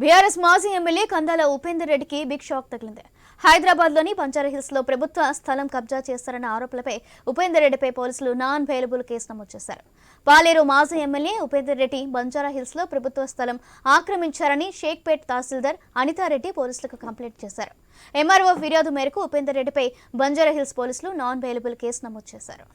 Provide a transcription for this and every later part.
BRS మాజీ MLA Kandala Upender రెడ్డికి big shock తగిలింది. హైదరాబాద్లోని బంజారాహిల్స్ లో ప్రభుత్వ స్థలం కబ్జా చేస్తారన్న ఆరోపణలపై ఉపేందర్ రెడ్డిపై పోలీసులు నాన్ బెయిలబుల్ కేసు నమోదు చేశారు. పాలేరు మాజీ ఎమ్మెల్యే ఉపేందర్ రెడ్డి బంజారాహిల్స్ లో ప్రభుత్వ స్థలం ఆక్రమించారని షేక్పేట్ తహసీల్దార్ అనితారెడ్డి పోలీసులకు కంప్లైంట్ చేశారు. ఎంఆర్ఓ ఫిర్యాదు మేరకు ఉపేందర్ రెడ్డిపై బంజారాహిల్స్ పోలీసులు నాన్ బెయిలబుల్ కేసు నమోదు చేశారు.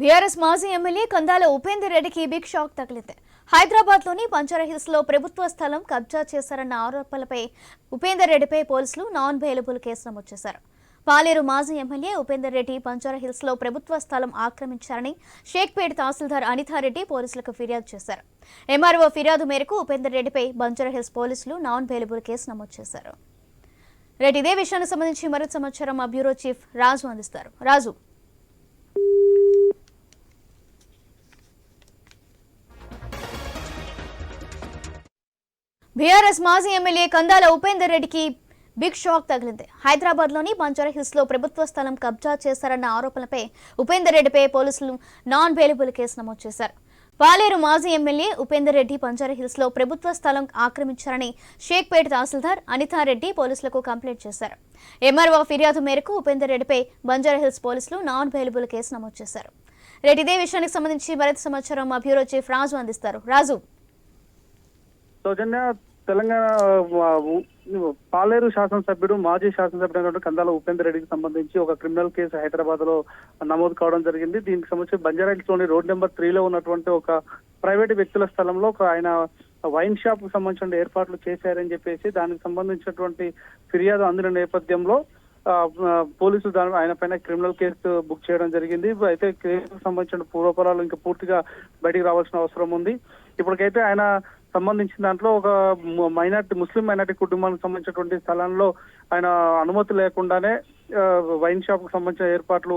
బీఆర్ఎస్ మాజీ ఎమ్మెల్యే కందాల ఉపేందర్ రెడ్డికి బిగ్ షాక్ తగిలింది. హైదరాబాద్లోని బంజారాహిల్స్ లో ప్రభుత్వ స్థలం కబ్జా చేశారన్న ఆరోపణలపై ఉపేందర్ రెడ్డిపై పోలీసులు నాన్ బెయిలబుల్ కేసు నమోదు చేశారు. పాలేరు మాజీ ఎమ్మెల్యే ఉపేందర్ రెడ్డి బంజారాహిల్స్ లో ప్రభుత్వ స్థలం ఆక్రమించారని షేక్పేట్ తహసీల్దార్ అనితారెడ్డి పోలీసులకు ఫిర్యాదు చేశారు. ఎంఆర్ఓ ఫిర్యాదు మేరకు ఉపేందర్ రెడ్డిపై బంజారాహిల్స్ పోలీసులు నాన్ బెయిలబుల్ కేసు నమోదు చేశారు. ఇదే విషయానికి సంబంధించి మరింత సమాచారం మా బ్యూరో చీఫ్ రాజు అందిస్తారు. రాజు, బీఆర్ఎస్ మాజీ ఎమ్మెల్యే కందాల ఉపేందర్ రెడ్డికి బిగ్ షాక్ తగిలింది. హైదరాబాద్లోని బంజారాహిల్స్ లో ప్రభుత్వ స్థలం కబ్జా చేశారన్న ఆరోపణలపై ఉపేందర్ రెడ్డిపై పోలీసులు నాన్ బెయిలబుల్ కేసు నమోదు చేశారు. పాలేరు మాజీ ఎమ్మెల్యే ఉపేందర్ రెడ్డి బంజారాహిల్స్ లో ప్రభుత్వ స్థలం ఆక్రమించారని షేక్పేట్ తహసీల్దార్ అనితారెడ్డి పోలీసులకు కంప్లైంట్ చేశారు. ఎంఆర్ఓ ఫిర్యాదు మేరకు ఉపేందర్ రెడ్డిపై బంజారాహిల్స్ పోలీసులు నాన్ బెయిలబుల్ కేసు నమోదు చేశారు. ఇదే విషయానికి సంబంధించి మరింత సమాచారం మా బ్యూరో చీఫ్ రాజు అందిస్తారు. రాజు, తెలంగాణ పాలేరు శాసనసభ్యుడు మాజీ శాసనసభ్యుడు కందాల ఉపేందర్ రెడ్డికి సంబంధించి ఒక క్రిమినల్ కేసు హైదరాబాద్ లో నమోదు కావడం జరిగింది. దీనికి సంబంధించి బంజారాహిల్స్ లోని రోడ్ నెంబర్ 3లో ఉన్నటువంటి ఒక ప్రైవేట్ వ్యక్తుల స్థలంలో ఆయన వైన్ షాప్ కు సంబంధించిన ఏర్పాట్లు చేశారని చెప్పేసి దానికి సంబంధించినటువంటి ఫిర్యాదు అందిన నేపథ్యంలో పోలీసులు ఆయన పైన క్రిమినల్ కేసు బుక్ చేయడం జరిగింది. అయితే కేసుకు సంబంధించిన పూర్వపరాలు ఇంకా పూర్తిగా బయటికి రావాల్సిన అవసరం ఉంది. ఇప్పటికైతే ఆయన సంబంధించిన దాంట్లో ఒక ముస్లిం మైనార్టీ కుటుంబానికి సంబంధించినటువంటి స్థలంలో ఆయన అనుమతి లేకుండానే వైన్ షాప్ కు సంబంధించిన ఏర్పాట్లు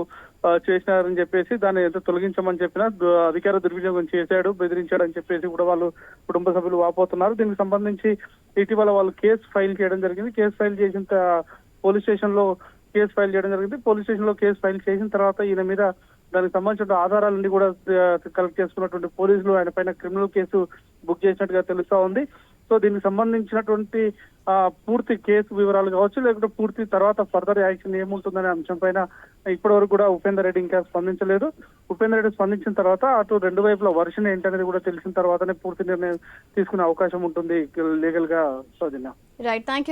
చేసినారని చెప్పేసి దాన్ని ఎంత తొలగించమని చెప్పినా అధికార దుర్వినియోగం చేశాడు, బెదిరించాడు అని చెప్పేసి కూడా వాళ్ళు కుటుంబ సభ్యులు వాపోతున్నారు. దీనికి సంబంధించి ఇటీవల వాళ్ళు కేసు ఫైల్ చేయడం జరిగింది. కేసు ఫైల్ చేసిన పోలీస్ స్టేషన్ లో కేసు ఫైల్ చేసిన తర్వాత ఈయన మీద దానికి సంబంధించిన ఆధారాలన్నీ కూడా కలెక్ట్ చేసుకున్నటువంటి పోలీసులు ఆయన పైన క్రిమినల్ కేసు బుక్ చేసినట్టుగా తెలుస్తా ఉంది. సో దీనికి సంబంధించినటువంటి పూర్తి కేసు వివరాలు కావచ్చు, లేకుంటే పూర్తి తర్వాత ఫర్దర్ యాక్షన్ ఏముంటుందనే అంశం పైన ఇప్పటి వరకు కూడా ఉపేందర్ రెడ్డి ఇంకా స్పందించలేదు. ఉపేందర్ రెడ్డి స్పందించిన తర్వాత అటు రెండు వైపుల వర్షన్ ఏంటనేది కూడా తెలిసిన తర్వాతనే పూర్తి నిర్ణయం తీసుకునే అవకాశం ఉంటుంది లీగల్ గా. సౌజన్య, రైట్, థాంక్యూ.